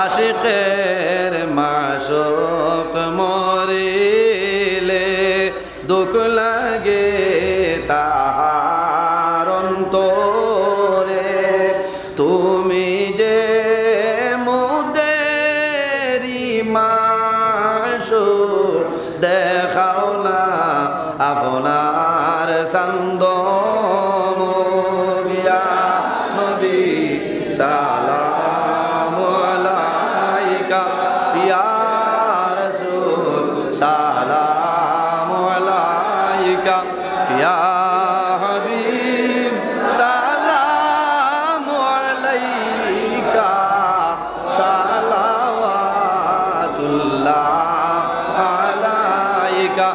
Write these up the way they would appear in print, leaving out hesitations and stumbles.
আশিকের মাশুক মরিলে দুঃখ লাগে তাহার অন্তরে তুমি যে মুদেরি মাশুক দেখাও না আপনার সান্দ মুবিয়া নবী সালাম আলাইকা ইয়া রাসূল সালাম আলাইকা ইয়া হাবিব সালাম আলাইকা সালাওয়াতুল্লাহ আলাইকা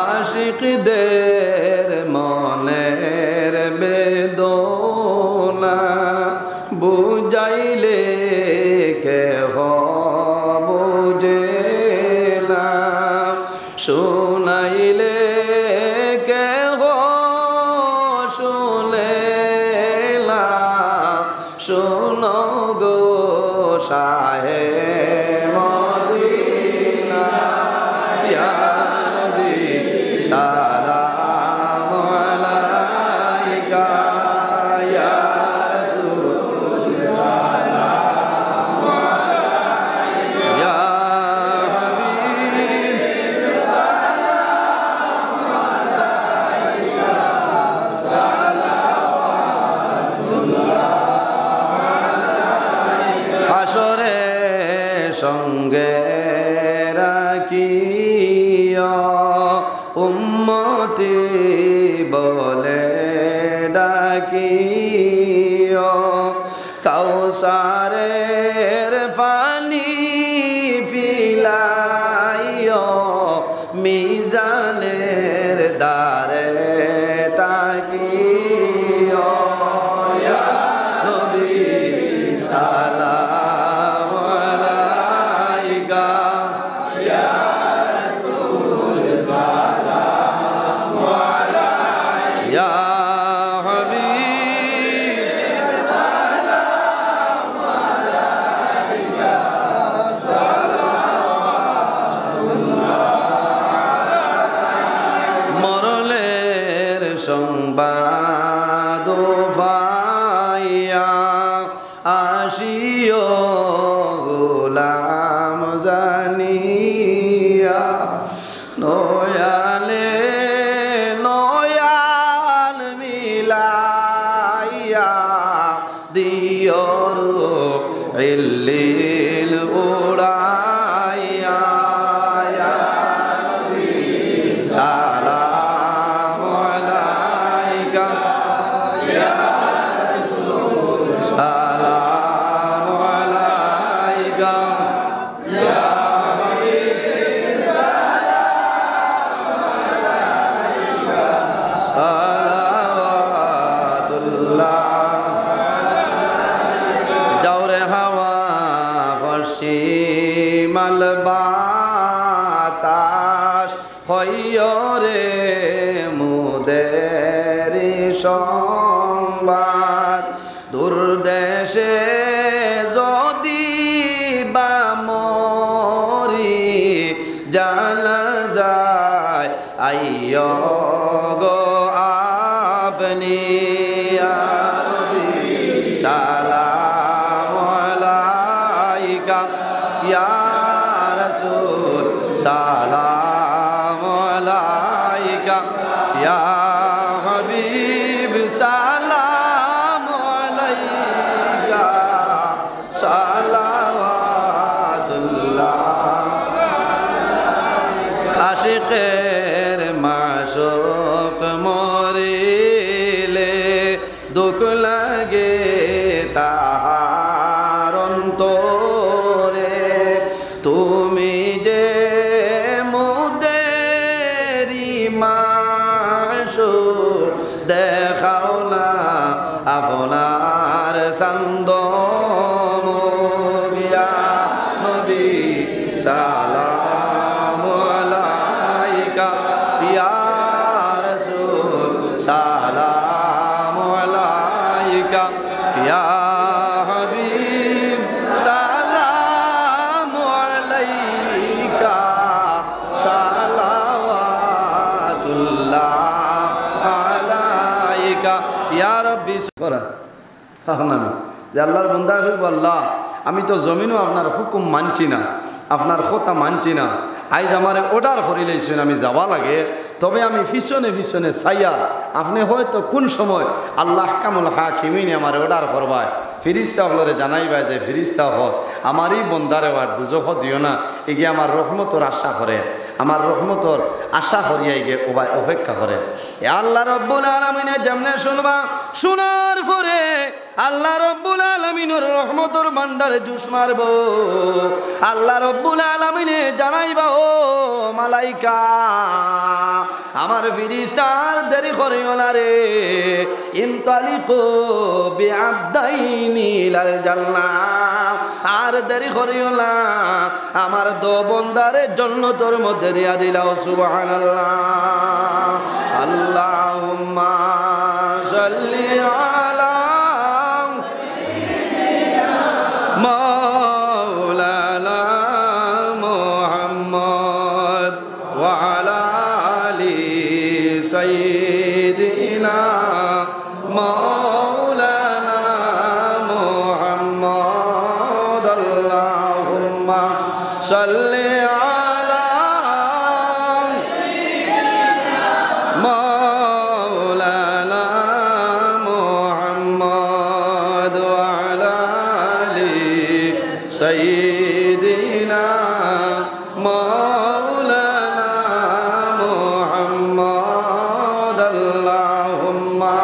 আশিকদের মনের বেদনা বুঝাইলে কেহ বুঝে না শুনাইলে কেহ শুনে না শুনো গো শাহে মদিনা ইয়া নবী সালাম আলাইকা ইয়া রাসূল সালাম আলাইকা ইয়া হাবিব সালাম আলাইকা সালাওয়াতুল্লাহ আলাইকা হাসরে সঙ্গে রাখিয়া উম্মতি বলে ডাকিও কাউসারের পানি পিলাইও মিজানের দ্বারে তাকিও ইয়া নবী সালাম আলাইকা ইয়া রাসূল সালাম আলাইকা ইয়া হাবিব সালাম আলাইকা সালাওয়াতুল্লাহ মরলের সংবাদ পাইয়া আসিও গোলাম জানিয়া নয়ালে নয়াল মিলাইয়া দিয়র ইল্লিল উড়াইয়া ইয়া নবী সালাম আলাইকা ইয়া রাসূল সালাম আলাইকা ইয়া হাবিব সালাম আলাইকা সালাওয়াতুল্লাহ যাওরে হাওয়া পশ্চিমাল বাতাস হইরে মুদের সংবাদ দূরদেশে যদি বা মরি জানা যায় আইয় গো আপনি ইয়া নবী সালাম আলাইকা ইয়া রাসূল সালাম আলাইকা ইয়া হাবিব সালাম আলাইকা সালাওয়াতুল্লাহ আশিকের মাশুক মরিলে দুঃখ লাগে তাহার অন্তরে তুমি যে মুদেরি মাশুক দেখাও না আপনার সান্দ মুবিয়া নবী সালাম আলাইকা ইয়া রাসূল সালাম আলাইকা ইয়া হাবিব সালাম এখন আমি যে আল্লাহর বন্দা হইব, আল্লাহ আমি তো জমিনও আপনার হুকুম মানছি না, আপনার কথা মানছি না, আইজ আমার অর্ডার করে লাইছেন আমি যাওয়া লাগে, তবে আমি পিছনে পিছনে চাইয়া আপনি হয়তো কোন সময় আল্লাহ কামুল হাকিমিনে আমার অর্ডার করবায় ফিরিস্তা হলরে জানাইবাই যে ফিরিস্তা হল আমারই বন্দারে আর দুজখ দিও না, এগিয়ে আমার রহমতর আশা করে, আমার রহমতর আশা করিয়া এগিয়ে অপেক্ষা করে। আল্লাহ রব্বুল আলামিনে যেমনে শুনবা, শোনার পরে আল্লাহ রব্বুল আলামিনের রহমতর ভান্ডারে জুস মারব। আল্লাহ রব্বুল আলামিনে জানাইবা, ও মালাইকা আমার ফিরিস্তার দেরি করিও না রে, ইনতালিকু বিআবদাইনি ইলাল জান্নাহ, আর দেরি করিও না, আমার দো বন্দারে জান্নাতের মধ্যে দিয়া দিলাও। সুবহানাল্লাহ। আল্লাহুম্মা সাল্লি আলা মাওলানা মুহাম্মদ ওয়া আলা আলি সাইয়্যিদিনা মাওলানা মুহাম্মদ। আল্লাহুম্মা সাল্লি আলা মাওলানা মুহাম্মদ ওয়া আলা আলি সাইয়্যিদিনা মাওলানা মুহাম্মদ। আল্লাহুম্মা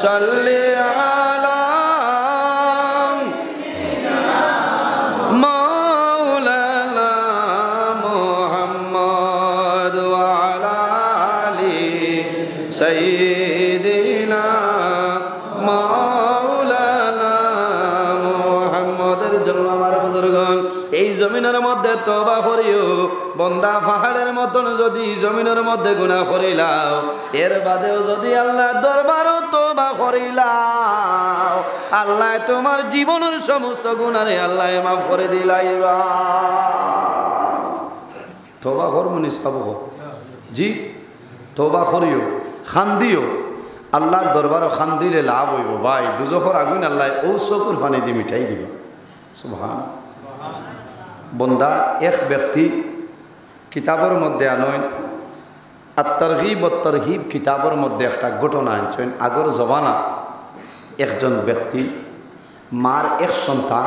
সাল্লি আলা মাওলানা মুহাম্মদ ওয়া আলা আলি সাইয়্যিদিনা মাওলানা মুহাম্মদের জন্য আমার বুজুর্গগণ এই জমিনের মধ্যে তওবা করিও। বন্দা পাহাড়ের মতন যদি জমিনের মধ্যে গুনাহ করিলাও, এর বাদেও যদি আল্লাহর দরবারও তওবা করিলাও, আল্লাহ তোমার জীবনের সমস্ত গুনাহে আল্লাহ মাফ করে দিলাইবা। তওবা করমনি সব জি, তওবা করিও, খান্দিও, আল্লাহর দরবারও খান্দিলে লাভ হইব ভাই। দুজখর আগুন আল্লাহ ও চকুর পানি দিয়ে মিঠাই দিবা। সুবহান। বন্দা এক ব্যক্তি কিতাবের মধ্যে আনইন আত-তারগীব ওয়াত তারহিব কিতাবের মধ্যে একটা ঘটনা আনছেন। আগর জমানা একজন ব্যক্তি মার এক সন্তান,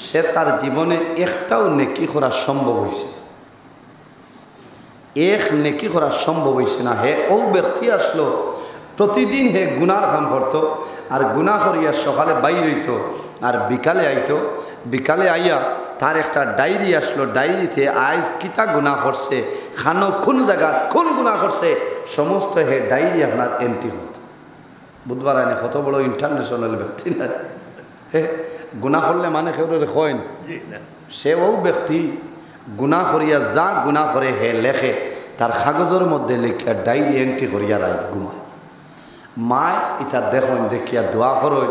সে তার জীবনে একটাও নেকি করা সম্ভব হয়েছে, এক নেকি করা সম্ভব হয়েছে না। হে ও ব্যক্তি আসলো, প্রতিদিন হে গুনার কাম করতো, আর গুনাহ করিয়া সকালে বাইর হইত আর বিকালে আইতো। বিকালে আইয়া তার একটা ডায়েরি আসলো, ডায়েরিতে আজ কিতা গুনাহ করছে, খানো কোন জায়গা কোন গুনাহ করছে, সমস্ত হে ডায়েরি আপনার এন্ট্রি হতো। বুধবার আইনে কত বড় ইন্টারন্যাশনাল ব্যক্তি না, হে গুনাহ করলে মানে কেউ কইন, সে ও ব্যক্তি গুনাহ করিয়া যা গুনাহ করে হে লেখে, তার কাগজের মধ্যে লেখিয়া ডায়েরি এন্ট্রি করিয়া রাত ঘুমায়। মায় এটা দেখুন, দেখিয়া দোয়া করেন,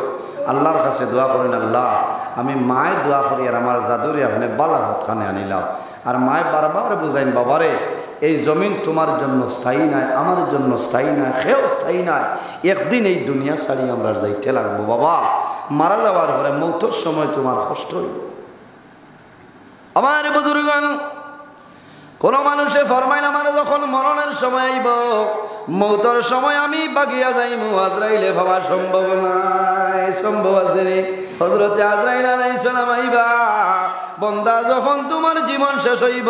আল্লাহর কাছে দোয়া করেন, আল্লাহ আমি মায় দোয়া করি আর আমার জাদুরে আপনি বালা হতখানে আনিলাম। আর মায় বারবার বুঝাইন, বাবারে এই জমিন তোমার জন্য স্থায়ী নাই, আমার জন্য স্থায়ী নাই, সেও স্থায়ী নাই, একদিন এই দুনিয়া ছাড়ি আমরা যাইতে লাগবো। বাবা মারা যাওয়ার পরে মৌতের সময় তোমার কষ্ট হইব। আমার বুজুর্গগণ, কোন মানুষে ফরমাইল আমার যখন মরণের সময় আইব, মৌতের সময় আমি বাগিয়া যাইমু, আজরাইলে ভাবা সম্ভব নাই। সম্ভব আছে রে? হযরতে আজরাইল আলাইহিস সালাম আইবা, বন্দা যখন তোমার জীবন শেষ হইব,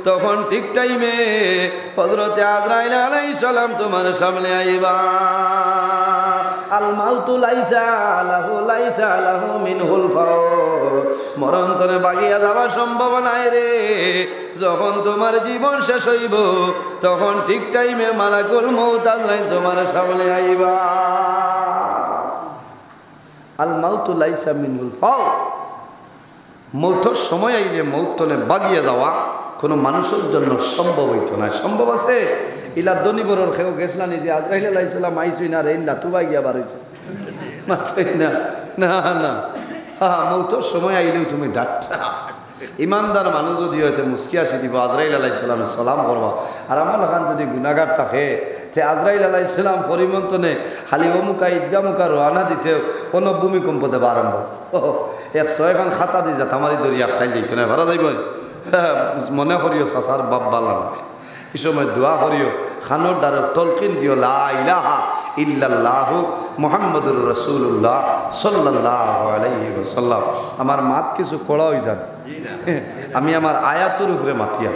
তখন ঠিক টাইমে হযরতে আজরাইল আলাইহিস সালাম তোমার সামনে আইবা। আল মাউতু লাইসা লাহু মিনহুল ফাওর, মরণ তোরে বাগিয়া যাওয়া সম্ভব নাই রে। যখন তোমার জীবন শেষ হইব, তখন ঠিক টাইমে মালাকুল মউত আজরাইল তোমার সামনে আইবা। আল মাউতু লাইসা মিনহুল ফাওর, মৌতের সময় আইলে মৌতনে বাগিয়ে যাওয়া কোনো মানুষের জন্য সম্ভব হইত না। সম্ভব আছে? ইলা দনিবরের খেয়েও গেছলা নিজে, আজরাইল আলাইহিস সালাম আইসই না রে, না তু বাগিয়া বার হয়েছে না না না, হ্যাঁ মৌতের সময় আইলেও তুমি ডাক্তার ইমানদার মানুষ যদি হয়তো মুস্কি আসি দিব আজরাইল আলাইহিস সালাম সালাম করবা আর আমার খান যদি গুনাহগার থাকে তে আজরাইল আলাইহিস সালাম পরিমন্তনে খালি অমুকা ঈদগা মুখা রওনা দিতে কোনো ভূমিকম্প দেবা আরম্ভ 100 খান খাতা দিয়ে যা আমারই দরিয়া আফটাইল দিত না ভাড়া যাইব মনে করিও চাচার বাপ বালা না এই সময় দোয়া করিও খানোর দ্বারা তলকিন দিও লা ইলাহা ইল্লাল্লাহু মুহাম্মাদুর রাসূলুল্লাহ সাল্লাল্লাহু আলাইহি ওয়াসাল্লাম। আমার মাত কিছু কড়া হয়ে যান আমি আমার আয়াতের উপরে মাতিয়া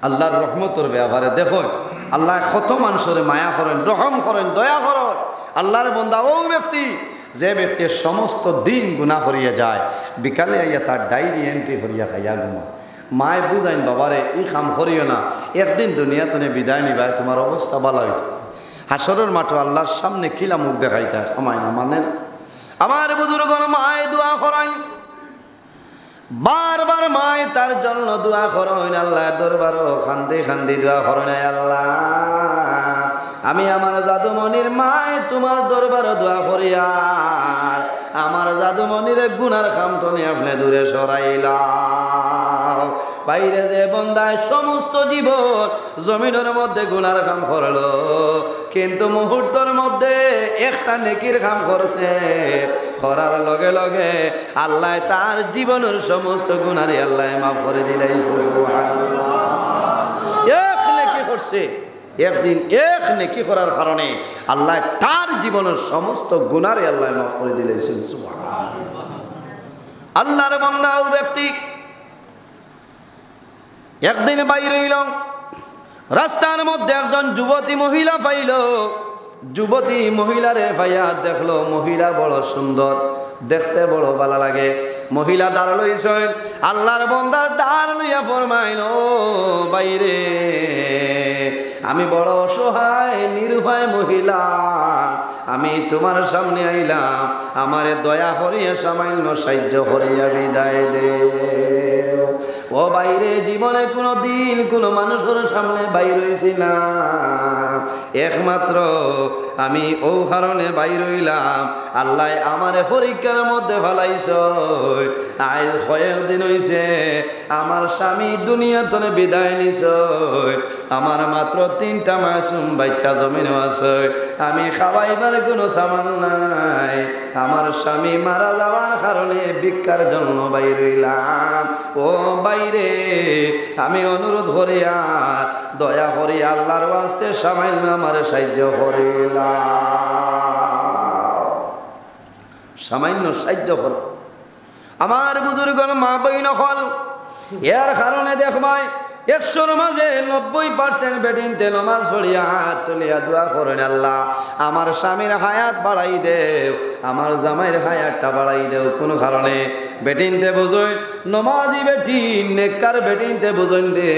আল্লাহর রহমতের ব্যাপারে দেখো আল্লাহ কত মানুষের মায়া করেন রহম করেন দয়া করেন। আল্লাহর বান্দা ও ব্যক্তি যে ব্যক্তি সমস্ত দিন গুনাহ করিয়া যায় বিকালে আইয়া তার ডায়েরি এন্ট্রি করিয়া খাইয়া ঘুমা মায় বুঝাইন বাবারে ই কাম করিও না একদিন দুনিয়া তুমি বিদায় নিবাই তোমার অবস্থা ভালো হইতো হাসরের মাঠে আল্লাহর সামনে খিলা মুখ দেখাইতে আমায় না মানে আমার বুজুর্গণ মায় দোয়া করাই বারবার মায় তার জন্য দোয়া করেন আল্লাহর দরবার খান্দি খান্দি দোয়া করেন আল্লাহ আমি আমার জাদুমণির মায় তোমার দরবার দোয়া করি আর আমার জাদুমণির গুনার খামটনে আপনি দূরে সরাইলা বাইরে যে বন্দায় সমস্ত জীবন জমিনের মধ্যে গুনার কাম করলো কিন্তু মুহূর্তের মধ্যে একটা নেকির কাম করছে করার লগে লগে আল্লাহ তার জীবনের সমস্ত গুনারই আল্লাহ মাফ করে দিলাই সুবহানাল্লাহ। এক নেকি করছে একদিন এক নেকি করার কারণে আল্লাহ তার জীবনের সমস্ত গুনারই আল্লাহ মাফ করে দিলাই সুবহানাল্লাহ। আল্লাহর বান্দা ও ব্যক্তি একদিন বাইরে হইল রাস্তার মধ্যে একজন যুবতী মহিলা পাইল যুবতী মহিলারে ভাইয়া দেখলো মহিলা বড় সুন্দর দেখতে বড় ভালো লাগে মহিলা দাঁড় লইছেন আল্লাহর বান্দার দাঁড় লইয়া ফরমাইল বাইরে আমি বড় অসহায় নিরুপায় মহিলা আমি তোমার সামনে আইলাম আমারে দয়া করিয়া সামান্য সাহায্য করিয়া বিদায় দে ও বাইরে জীবনে কোনো দিন কোনো মানুষের সামনে বাইর হইছিলাম একমাত্র আমি ও কারণে বাইর হইলাম আল্লাহ আমারে পরীক্ষার মধ্যে ফেলাইছ আজ কয়েকদিন হইছে আমার স্বামী দুনিয়া তনে বিদায় নিছ আমার মাত্র 3টা মাসুম বাচ্চা জমিনও আছে আমি খাওয়াইবার কোনো সামান নাই আমার স্বামী মারা যাওয়ার কারণে ভিক্ষার জন্য বাইর হইলাম ও বাইরে আমি অনুরোধ করি আর দয়া করি আল্লাহর ওয়াস্তে সামান্য আমার সাহায্য করিলাম সামান্য সাহায্য কর আমার বুজুর্গণ মা বইন হল এর কারণে দেখবাই 100-র মাঝে 90% বেটিনতে নামাজ পড়িয়া হাত তুলিয়া দোয়া করেন আল্লাহ আমার স্বামীর হায়াত বাড়াই দেও আমার জামাইয়ের হায়াতটা বাড়াই দেও কোনো কারণে বেটিনতে বুঝই নমাজি বেটিন নেককার বেটিনতে বুঝন রে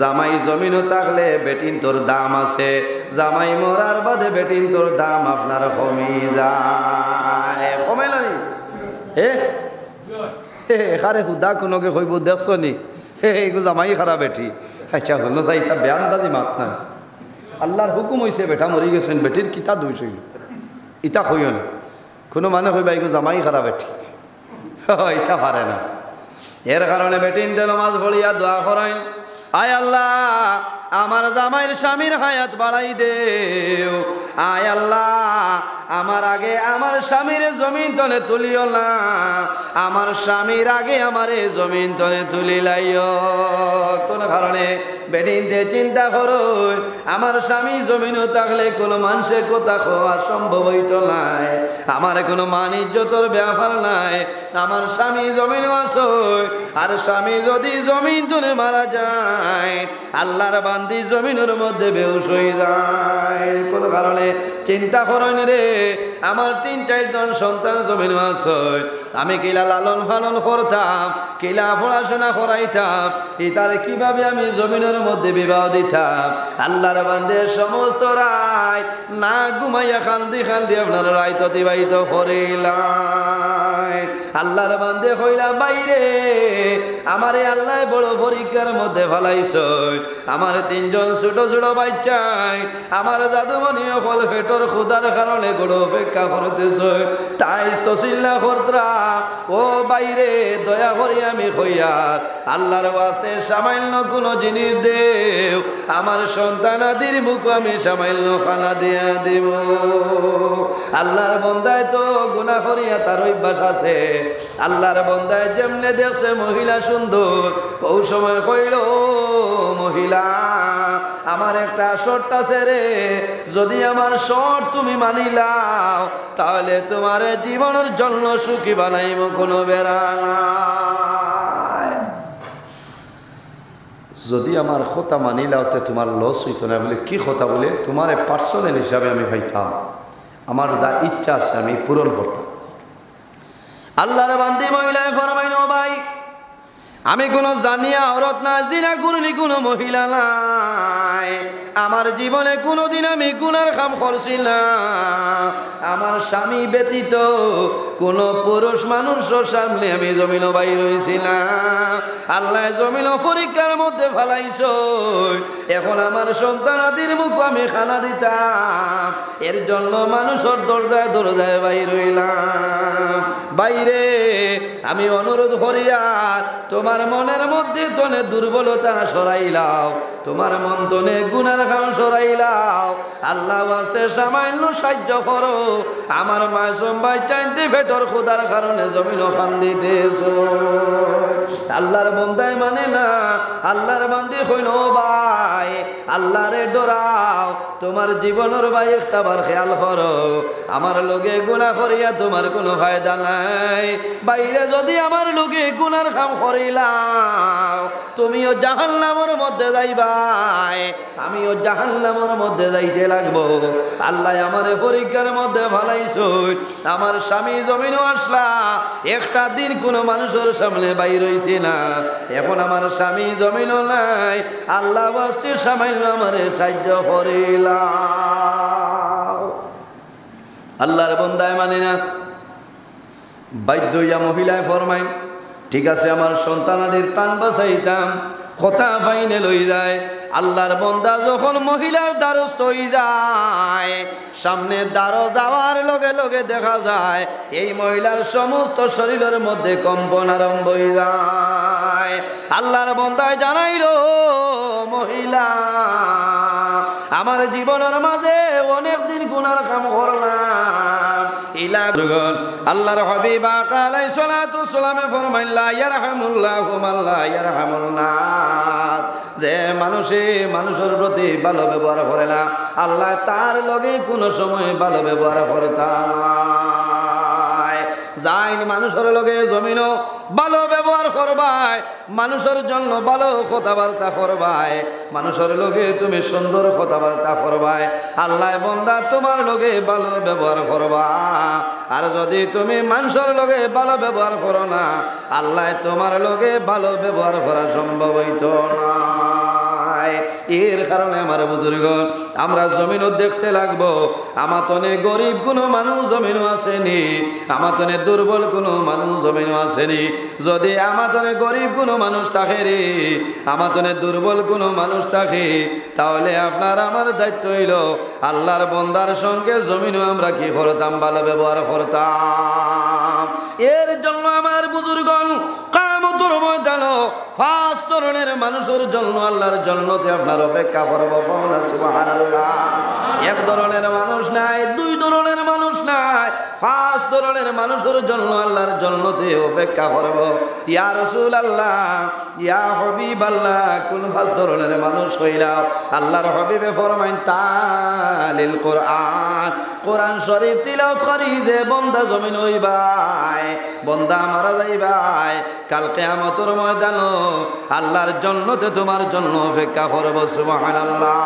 জামাই জমিনও থাকলে বেটিন তোর দাম আছে জামাই মরার বাদে বেটিন তোর দাম আপনার কমে যায় কমে নানি এখানে হুদা কোনোকে কইব দেখছ নি এইগো জামাই খারাপ বেটি আচ্ছা হল যাই তা বেয়ান্দাজি মাত না আল্লাহর হুকুম হয়েছে বেটা মরি গেছেন বেটির কিতা দুই শৈল ইটা কইও না কোনো মানে কইবা এইগো জামাই খারাপ বেটি ইটা পারে না এর কারণে বেটিন দে নামাজ পড়িয়া দোয়া করেন আয় আল্লাহ আমার জামাইয়ের স্বামীর হায়াত বাড়াই দেও আয় আল্লাহ আমার আগে আমার স্বামীর জমিন তলে তুলিও না আমার স্বামীর আগে আমারে জমিন তলে তুলি লাইও কোন কারণে বেদিনতে চিন্তা করো আমার স্বামী জমিনও থাকলে কোনো মানুষের কথা খাওয়া সম্ভব হইতো নাই আমার কোনো মান ইজ্জতের ব্যাপার নাই আমার স্বামী জমিনও আসো আর স্বামী যদি জমিন তুলে মারা যায় আল্লাহর বান্দি জমিনের মধ্যে বেহুশ হয়ে যায় কোন কারণে চিন্তা করেন রে আমার 3-4 জন সন্তান জমিন আছে আমি কিলা লালন পালন করতাম কিলা পড়াশোনা করাইতাম এটারে কিভাবে আমি জমিনের মধ্যে বিবাহ দিতাম আল্লাহর বান্দে সমস্ত রায় না ঘুমাইয়া খান্দি খান্দি আপনার রায় অতিবাহিত করিলাম আল্লাহর বান্দে হইলা বাইরে আমারে আল্লাহ বড় পরীক্ষার মধ্যে ফেলাইছ আমার 3 জন ছোট ছোট বাচ্চাই আমার জাদুমণি ফল পেটর ক্ষুধার কারণে বড় অপেক্ষা করতেছ তাই তো চিল্লা করতরা ও বাইরে দয়া করি আমি হইয়ার আল্লাহর ওয়াস্তে সামান্য কোনো জিনিস দেও আমার সন্তানাদির মুখ আমি সামান্য খানা দিয়া দেব আল্লাহর বন্দায় তো গুনাহ করিয়া তার অভ্যাস আছে আল্লাহর বন্দায় যেমনে দেখছে মহিলা সুন্দর ওই সময় কইল মহিলা আমার একটা শর্ত আছে রে যদি আমার শর্ত তুমি মানিলাও তাহলে তোমার জীবনের জন্য সুখী বানাইব কোনো বেড়া নাই যদি আমার কথা মানিলাও তে তোমার লস হইতো না বলে কি কথা বলে তোমার পার্সোনাল হিসাবে আমি পাইতাম আমার যা ইচ্ছা আছে আমি পূরণ করতাম আল্লাহর বান্দি মহিলায় ফরমাইল ভাই আমি কোনো জানিয়া অরত না জিনা করলি কোনো মহিলা নাই আমার জীবনে কোনোদিন আমি গুনার কাম করছি না আমার স্বামী ব্যতীত কোনো পুরুষ মানুষের সামনে আমি জমিন বাইর হইছিলাম আল্লাহ জমিন পরীক্ষার মধ্যে ফেলাইছ এখন আমার সন্তানাদির মুখ আমি খানা দিতাম এর জন্য মানুষের দরজায় দরজায় বাইর হইলাম বাইরে আমি অনুরোধ করিয়ার তোমার মনের মধ্যে তনে দুর্বলতা সরাইলাও তোমার মন তনে গুনার কাম সরাইলাও আল্লাহ ওয়াস্তে সামান্য সাহায্য করো আমার মাসুম ভাই চাইতে পেটর খোদার কারণে জমিন খান দিতেছ আল্লাহর বন্দায় মানে না আল্লাহর বান্দি হইল ভাই আল্লাহরে ডরাও তোমার জীবনের ভাই একটা বার খেয়াল করো আমার লগে গুনাহ করিয়া তোমার কোনো ফায়দা নাই বাইরে যদি আমার লগে গুনার কাম করিলাও তুমিও জাহান্নামের মধ্যে যাইবাই আমিও জাহান্নামের মধ্যে যাইতে লাগবো আল্লাহ আমারে পরীক্ষার মধ্যে ভালাইছো আমার স্বামী জমিনও আসলা একটা দিন কোনো মানুষের সামনে বাইর হইছে না এখন আমার স্বামী জমিনও নাই আল্লাহ বাস্তি সামাইল আমারে সাহায্য করিলাম আল্লাহর বন্দায় মানে না বাধ্য হইয়া মহিলায় ফরমাই ঠিক আছে আমার সন্তানাদের প্রাণ বাঁচাইতাম কথা ফাইনে লই যায় আল্লাহর বন্দা যখন মহিলার দ্বারস্থ হয়ে যায় সামনে দ্বারো যাওয়ার লগে লগে দেখা যায় এই মহিলার সমস্ত শরীরের মধ্যে কম্পন আরম্ভ হয়ে যায় আল্লাহর বন্দায় জানাইল মহিলা আমার জীবনের মাঝে অনেকদিন গুনার কাম করলাম আল্লাহর হাবিব আলাইহিস সালাতু ওয়াস সালামে ফরমাইলেন লা ইয়ারহামুল্লাহু মান লা ইয়ারহামুন নাস যে মানুষের প্রতি ভালো ব্যবহার করে না আল্লাহ তার লগে কোনো সময় ভালো ব্যবহার করতা যাইন মানুষের লগে জমিনও ভালো ব্যবহার করবাই মানুষের জন্য ভালো কথাবার্তা করবাই মানুষের লগে তুমি সুন্দর কথাবার্তা করবাই আল্লাহ বন্দা তোমার লগে ভালো ব্যবহার করবা আর যদি তুমি মানুষের লগে ভালো ব্যবহার করো না আল্লাহ তোমার লগে ভালো ব্যবহার করা সম্ভব হইত না এর কারণে আমার বুজুর্গ আমরা জমিনও দেখতে লাগবো আমাতনে গরিব কোনো মানুষ জমিনও আসেনি আমাতনে দুর্বল কোনো মানুষ জমিনও আসেনি যদি আমাতনে গরিব কোনো মানুষ থাকে রে আমাতনে দুর্বল কোনো মানুষ থাকে তাহলে আপনার আমার দায়িত্ব হইল আল্লাহর বন্দার সঙ্গে জমিনও আমরা কি করতাম ভালো ব্যবহার করতাম এর জন্য আমার বুজুর্গ কিয়ামতের ময়দানে পাঁচ ধরনের মানুষের জন্য আল্লাহর জান্নাতে আপনার অপেক্ষা করব সুবহানাল্লাহ এক ধরনের মানুষ নাই দুই ধরনের মানুষ নাই পাঁচ ধরনের মানুষের জন্য আল্লাহর জান্নাতে অপেক্ষা করব ইয়া রাসূলুল্লাহ ইয়া হাবিবাল্লাহ কোন পাঁচ ধরনের মানুষ হইলা আল্লাহর হাবিবে ফরমাইন তালিল কোরআন কোরআন শরীফ তিলাওয়াত করি যে বান্দা জমিন হইবাই বান্দা মারা যাইবাই কাল কিয়ামতের ময়দানে আল্লাহর জান্নাতে তোমার জন্য অপেক্ষা করব সুবহানাল্লাহ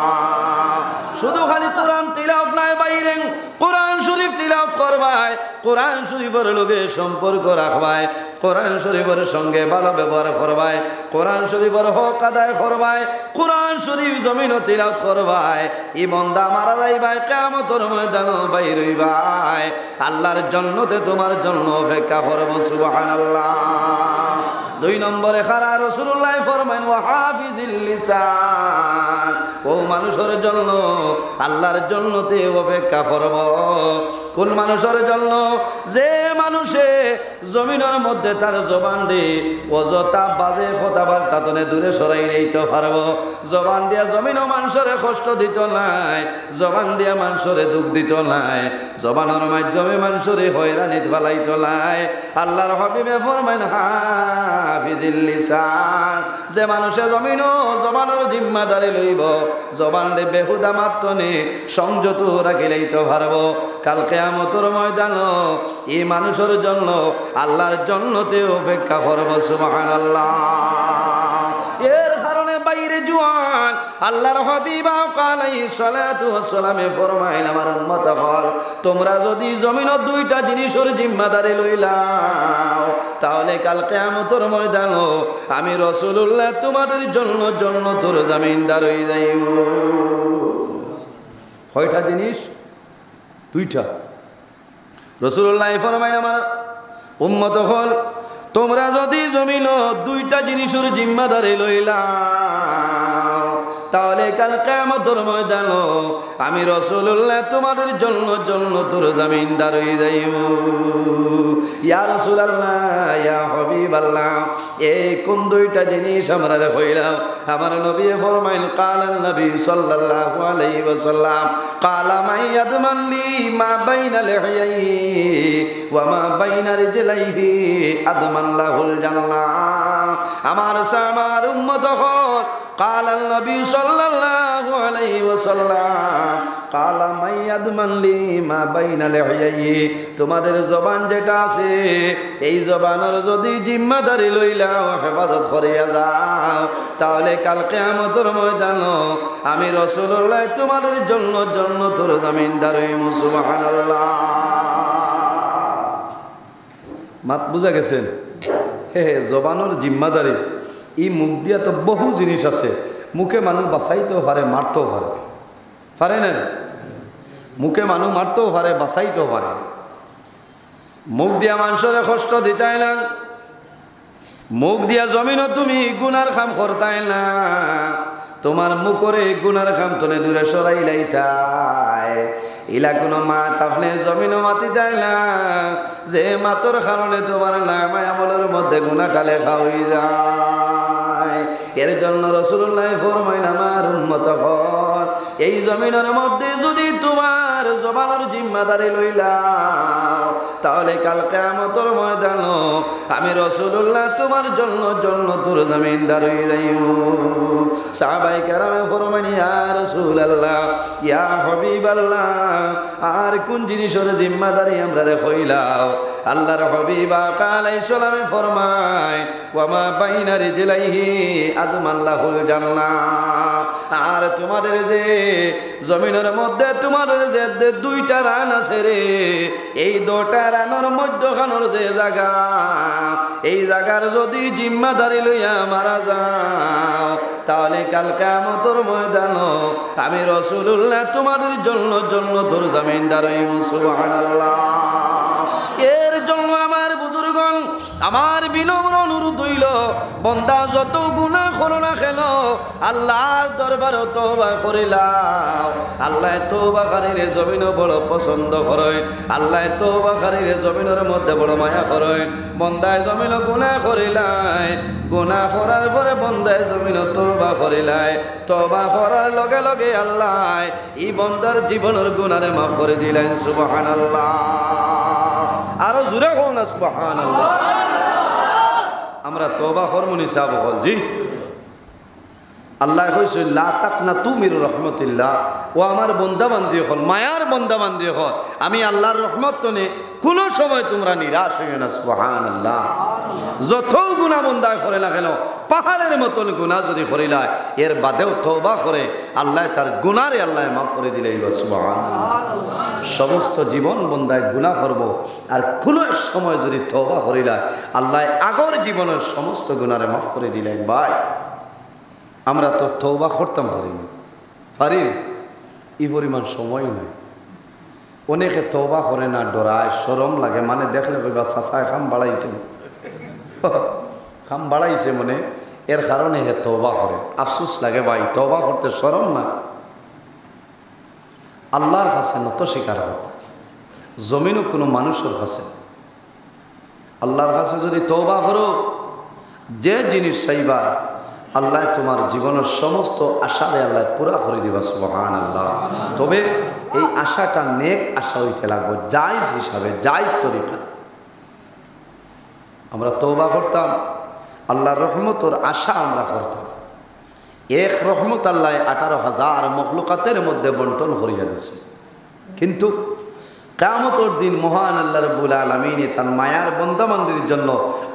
শুধু খালি কোরআন তিলাওয়াত নাই বাইরে কোরআন শরীফ তিলাওয়াত করবাই কোরআন শরীফের লগে সম্পর্ক রাখবাই কোরআন শরীফের সঙ্গে ভালো ব্যবহার করবাই কোরআন শরীফের হক আদায় করবাই কোরআন শরীফ জমিনও তিলাওয়াত করবাই এই বান্দা মারা যাইবাই কিয়ামতের ময়দানে বাইর হইবাই আল্লাহর জান্নাতে তোমার জন্য অপেক্ষা করব সুবহানাল্লাহ দুই নম্বরে খারা রাসূলুল্লাহ ফরমায়েন ওয়া হাফিজিল লিসান, ও মানুষের জন্য আল্লাহর জন্নতে অপেক্ষা করব। কোন মানুষের জন্য? যে মানুষে জমিনের মধ্যে তার জবান দিয়ে অযথা বাজে কথাবার্তা তনে দূরে সরাই নিতে পারবো। জবান দিয়া জমিনও মানুষরে কষ্ট দিত নাই, জবান দিয়া মানুষরে দুঃখ দিত নাই, জবানের মাধ্যমে মানুষরে হয়রানি ফেলাইত নাই। আল্লাহর হাবিবে ফরমাইন হাফিজিল লিসান, যে মানুষে জমিনও জবানের জিম্মাদারি লইব, জবান দে বেহুদা মাত্তনে সংযত রাখিলেই তো পারবো। কাল কিয়ামতের ময়দানও এই মানুষের জন্য আল্লাহর জন্নতে অপেক্ষা করব। সুবহানাল্লাহ। এর কারণে বাইরে জওয়ান আল্লাহর হাবিব আলাইহিস সালাতু ওয়াস সালামে ফরমাইলেন, আমার উম্মত হল, তোমরা যদি জমিনের দুইটা জিনিসের জিম্মাদারি লইলাও, তাহলে কাল কিয়ামতের ময়দানও আমি রাসূলুল্লাহ তোমাদের জন্য জান্নাতের জামিনদার হয়ে যাইব। কয়টা জিনিস? দুইটা। রাসূলুল্লাহ ফরমাইলেন, আমার উম্মত হল, তোমরা যদি জমিন দুইটা জিনিসের জিম্মাদারি লইলাও, তাহলে কাল কিয়ামতের ময়দানও আমি রাসূলুল্লাহ তোমাদের জন্য জান্নাতের জামিনদার হয়ে যাইব। ইয়া রাসূলুল্লাহ, ইয়া হাবিবাল্লাহ, এই কোন দুইটা জিনিস আমরা হইলাম? আমার নবী ফরমাইলেন, কালান নবী সাল্লাল্লাহু আলাইহি ওয়াসাল্লাম, কালা মান ইয়াদমান লি মা বাইনা লিহইহি ওয়া মা বাইনা রিজলাইহি আদমান লাহুল জান্নাহ। আমার উম্মত হল, কালান নবী সাল্লাল্লাহু আলাইহি ওয়াসাল্লাম, কালা মান ইয়াদমান লি মা বাইনা লিহইহি, তোমাদের জবান যেটা আছে, এই জবানের যদি জিম্মাদারি লইলাও, হেফাজত করিয়া যাও, তাহলে কাল কিয়ামতের ময়দানও আমি রাসূলুল্লাহ তোমাদের জন্য জান্নাতের জামিনদার হইব। সুবহানাল্লাহ। মাত বুঝা গেছেন? জবানের জিম্মাদারি, এই মুখ দিয়া তো বহু জিনিস আছে। মুখে মানুষ বাঁচাইতেও পারে, মারতেও পারে, পারে না? মুখে মানুষ মারতেও পারে, বাঁচাইতেও পারে। মুখ দিয়া মানুষের কষ্ট দিতাই না, মুখ দিয়া জমিনও তুমি গুনার কাম করতাই না, তোমার মুখরে গুনার কাম তনে দূরে সরাই লাইতাই। ইলা কোনো মাত আপনি জমিনও মাতি দেয় না, যে মাতর কারণে তোমার নাম আমলের মধ্যে গুনাহটা লেখা হয়ে যায়। এর জন্য রাসূলুল্লাহ ফরমাইলেন, আমার উম্মত হল, এই জমিনের মধ্যে যদি তোমার জবানের জিম্মাদারি লইলাও, তাহলে কাল কিয়ামতের ময়দানও আমি রাসূলুল্লাহ তোমার জন্য জান্নাতের জামিনদার হয়ে যাইব। সাহাবায়ে কেরামে ফরমাইলেন, ইয়া রাসূলুল্লাহ, ইয়া হাবিবাল্লাহ, আর কোন জিনিসের জিম্মাদারি আমরা হইলাও? আল্লাহর হাবিব আলাইহিস সালামে ফরমায়, ওয়া মা বাইনা রিজলাইহি আদমান লাহুল জান্নাহ, আর তোমাদের যে জমিনের মধ্যে তোমাদের যে দুইটা রান আছে রে, এই দুটা রানের মধ্যখানের যে জায়গা, এই জায়গার যদি জিম্মাদারি লইয়া মারা যাও, তাহলে কাল কিয়ামতের ময়দানও আমি রাসূলুল্লাহ তোমাদের জন্য জান্নাতের জামিনদার হইব। সুবহানাল্লাহ। এর জন্য আমার বুজুর্গণ, আমার বিনম্র অনুরোধ হইল, বন্দা যত গুনাহ করো না কেন, আল্লাহর দরবারে তওবা করিলাও। আল্লাহ তওবাকারীর জমিনও বড় পছন্দ করেন, আল্লাহ তওবাকারীর জমিনের মধ্যে বড় মায়া করেন। বন্দায় জমিন গুনাহ করিলাই, গুনাহ করার পরে বন্দায় জমিন তওবা করিলাই, তওবা করার লগে লগে আল্লাহ এই বন্দার জীবনের গুনারে মাফ করে দিলেন। সুবহানাল্লাহ। আরো জোরে কও না সুবহানাল্লাহ। আমরা তওবা করমুনি সাহেব বল জি। আল্লাহ কইছে, লা তাকনাতু মির রাহমাতিল্লাহ, ও আমার বন্দাবান্দি হল, মায়ার বন্দাবান্দি হল, আমি আল্লাহর রহমত তনে কোনো সময় তোমরা নিরাশ হইও না। সুবহানাল্লাহ। যত গুনাহ বন্দায় করে না কেন, পাহাড়ের মতন গুনাহ যদি করিলায়, এর বাদেও তওবা করে আল্লাহ তার গুনারে আল্লাহ মাফ করে দিলেই বা। সুবহানাল্লাহ। সমস্ত জীবন বন্দায় গুনাহ করব, আর কোনো সময় যদি তওবা করিলায়, আল্লাহ আগর জীবনের সমস্ত গুনারে মাফ করে দিলেন। ভাই, আমরা তো তওবা করতাম পারি এই পরিমাণ সময় নাই। অনেকে তওবা করে না, ডরায়, শরম লাগে, মানে দেখলে কইবা চাচা খাম বাড়াইছেন, খাম বাড়াইছে মনে, এর কারণে হে তওবা করে। আফসোস লাগে ভাই, তওবা করতে শরম না? আল্লাহর কাছে নত স্বীকার করতে, জমিনও কোনো মানুষের কাছে। আল্লাহর কাছে যদি তওবা করো, যে জিনিস চাইবা আল্লাহ তোমার জীবনের সমস্ত আশারে আল্লাহ পুরা করে দিবা, সুবহানাল্লাহ। তবে এই আশাটা নেক আশা হইতে লাগবে, জায়েজ হিসাবে, জায়েজ তরিকা। আমরা তওবা করতাম, আল্লাহর রহমতের আশা আমরা করতাম। এক রহমত আল্লাহ 18,000 মখলুকাতের মধ্যে বন্টন করিয়া দিছে। কিন্তু কিয়ামতের দিন মহান আল্লাহ রাব্বুল আলামিন তার মায়ার বান্দাবান্দির জন্য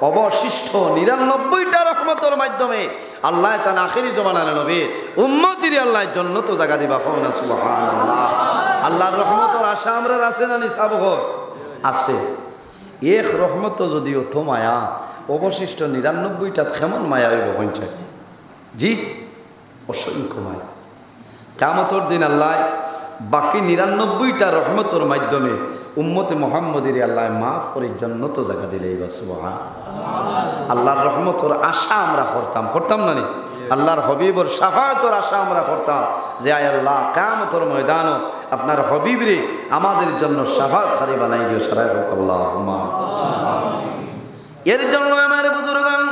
অবশিষ্ট 99টা রহমতের মাধ্যমে আল্লাহ তার আখিরি জমানার নবী উম্মতির আল্লাহ জান্নাত জায়গা দিবা। কওনা সুবহানাল্লাহ। আল্লাহর রহমতের আশা আমরা আছে না নিসাব আছে। এক রহমত যদিও তো মায়া, অবশিষ্ট 99টা কেমন মায়া হইব কইছে? জি, অসংখ্য মায়া। কিয়ামতের দিন আল্লাহ বাকি 99টা রহমতের মাধ্যমে উম্মতে মুহাম্মদের আল্লাহ মাফ করে জান্নাত জায়গা দিলেই বা সুবহানাল্লাহ। আল্লাহর রহমতের আশা আমরা করতাম না নি? আল্লাহর হবিবর শাফায়াতের আশা আমরা করতাম যে আয় আল্লাহ কিয়ামতের ময়দানও আপনার হবিবরে আমাদের জন্য শাফায়াতকারী বানাই দিও, সারাই হোক আল্লাহুম্মা। এর জন্য আমার বুজুর্গান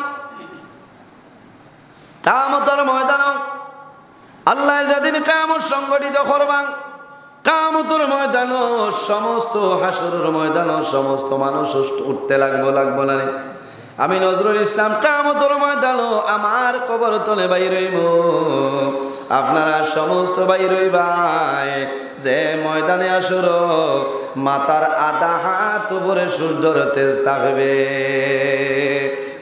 কিয়ামতের ময়দানও আল্লাহ যেদিন কিয়ামত সংগঠিত করবেন, কিয়ামতের ময়দানও সমস্ত হাসরের ময়দানও সমস্ত মানুষ উঠতে লাগবো না? আমি নজরুল ইসলাম কিয়ামতের ময়দানও আমার কবর তলে বাইর হইব, আপনারা সমস্ত বাইর হইবাই। যে ময়দানে হাসর মাথার আধা হাত উপরে সূর্যের তেজ থাকবে।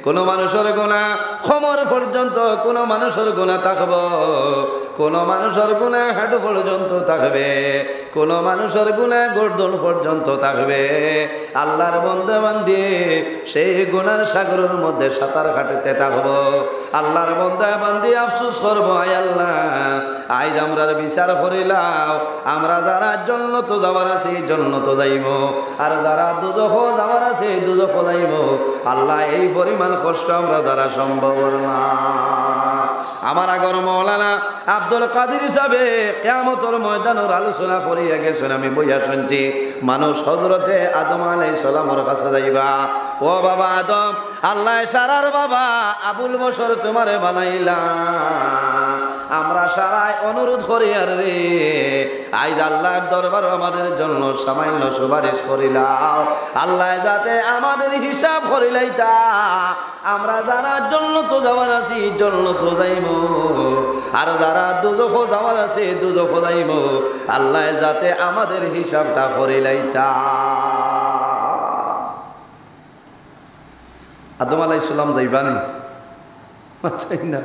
কোনো মানুষের গোনা খমর পর্যন্ত, কোনো মানুষের গোনা থাকব, কোনো মানুষের গোনা হাঁটু পর্যন্ত থাকবে, কোনো মানুষের গোনা গর্দন পর্যন্ত থাকবে। আল্লাহর বান্দা বান্দি সেই গুনার সাগরের মধ্যে সাঁতার কাটতে থাকব। আল্লাহর বান্দা বান্দি আফসোস করবো, আয় আল্লাহ আইজ আমরার বিচার করিলাম, আমরা যারা জান্নাতে যাওয়ার আছে জান্নাতে যাইব, আর যারা দুজখ যাওয়ার আছে দুজখ যাইব। আল্লাহ এই পরিমাণ কষ্ট আমরা যারা সম্ভব না। আমার আগর মৌলানা আব্দুল কাদের সাহেবে কিয়ামতের ময়দানের আলোচনা করিয়া গেছেন, আমি বইয়া শুনছি। মানুষ হযরতে আদম আলাইহিস সালামের কাছে যাইবা, ও বাবা আদম, আল্লাহ সারার বাবা আবুল বশর তোমারে বানাইলা, আমরা সারাই অনুরোধ করি আর রে আইজ আল্লাহর দরবার আমাদের জন্য সামান্য সুপারিশ করিলাও, আল্লাহ যাতে আমাদের হিসাব করিলাইতা, আমরা যারা জান্নাত যাওয়ার আছি জান্নাত যাইব, আর যারা দুজখ যাওয়ার আছে দুজখ যাইব। আল্লাহ যাতে আমাদের হিসাবটা করিলাইতা। আদম আলাইহিস সালাম যাইবানি? চাই না।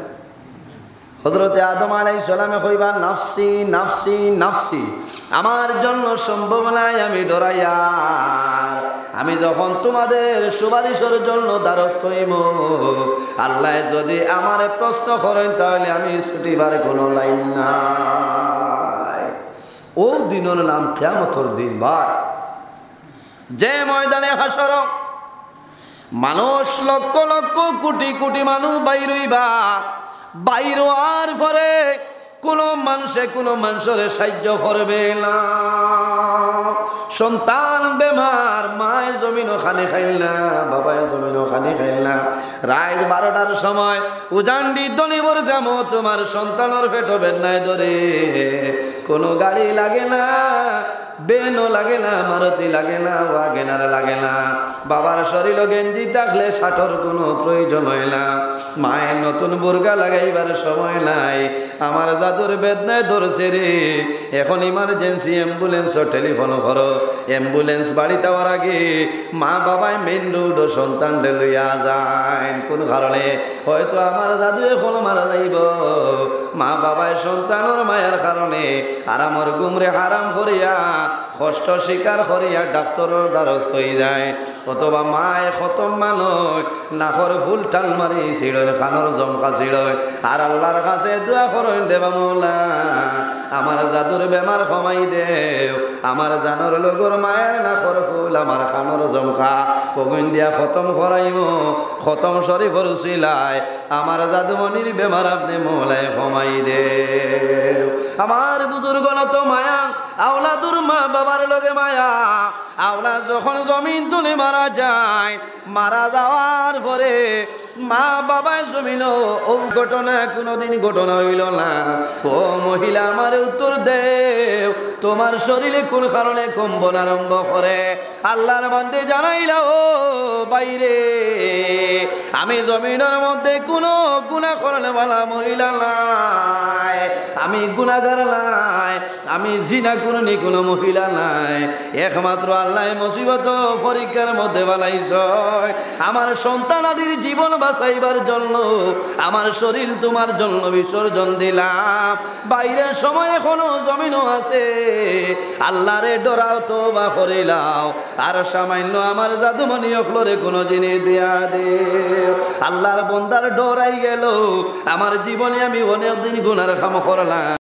হযরতে আদম আলাইহিস সালামে কইবা নাফসি নাফসি নাফসি, আমার জন্য সম্ভব নাই, আমি ডরাইয়া। আমি যখন তোমাদের সুপারিশের জন্য দ্বারস্থ হইব, আল্লাহ যদি আমার প্রশ্ন করেন তাহলে আমি ছুটিবার কোনো লাইন নাই। ও দিনের নাম কিয়ামতের দিন ভাই, যে ময়দানে হাসর মানুষ লক্ষ লক্ষ কোটি কোটি মানুষ বাইর হইবা, বাইর হওয়ার পরে কোনো মানুষের সাহায্য করবে না। সন্তান বেমার, মায়ের জমিনও খানি খাইল না, বাবায় জমিনও খানি খাইল না। রাত 12টার সময় উজান্ডি দনিবর গ্রাম তোমার সন্তানের পেটো বেদনায় ধরে, কোনো গাড়ি লাগে না, বেনও লাগে না, মারুতি লাগে না, ওয়াগেনার লাগে না, বাবার শরীর গেঞ্জি থাকলে ষাটর কোনো প্রয়োজন হয় না, মায়ের নতুন বুর্গা লাগাইবার সময় নাই, আমার জাদুর বেদনায় ধরছে রে, এখন ইমার্জেন্সি অ্যাম্বুলেন্স টেলিফোন করো। অ্যাম্বুলেন্স বাড়িতে যাওয়ার আগে মা বাবায় মেন রোড সন্তান লইয়া যায়, কোন কারণে হয়তো আমার জাদু এখন মারা যাইব, মা বাবায় সন্তানের মায়ের কারণে আরামর গুমরে হারাম করিয়া কষ্ট স্বীকার করিয়া ডাক্তারের দ্বারস্থ হয়ে যায়। অথবা মায় খতম মানুষ নাকর ফুল টান মারি ছিড়য়, খানোর জমকা ছিড়য়, আর আল্লাহর কাছে দোয়া করেন দেবা মৌলা আমার জাদুর বেমার কমাই দেও, আমার জানোর লগর মায়ের নাকর ফুল আমার খানোর জমকা ওগুন দিয়া খতম করাইব, খতম শরীফ রসিলায় আমার জাদুমণির বেমার আপনি মোলায় কমাই দে। আমার বুজুর্গ তো মায়া আওলাদুর মা বাবার লগে মায়া। আওলা যখন জমিন তুলে মারা যায়, মারা যাওয়ার পরে মা বাবায় জমিন ও ঘটনা কোনোদিন ঘটনা হইল না। ও মহিলা আমার উত্তর দেও, তোমার শরীরে কোন কারণে কম্বন আরম্ভ করে? আল্লাহর বান্দে জানাইলা, ও বাইরে আমি জমিনের মধ্যে কোনো গুনাহ করলে বলা মহিলা নাই, আমি গুনাহগার নাই, আমি জিনা করিনি কোনো মহিলা নাই। একমাত্র আল্লাহ মুসিবত পরীক্ষার মধ্যে বানাইছ। আমার সন্তানাদির জীবন বাঁচাইবার জন্য আমার শরীর তোমার জন্য বিসর্জন দিলাম। বাইরের সময় এখনো জমিনও আছে, আল্লাহরে ডরাও তওবা করিলাও। আর সামান্য আমার জাদুমণি অখলরে কোনো জিনিস দেয়া দে। আল্লাহর বন্দার ডরাই গেল, আমার জীবনে আমি অনেক দিন গুনার কাম করলাম।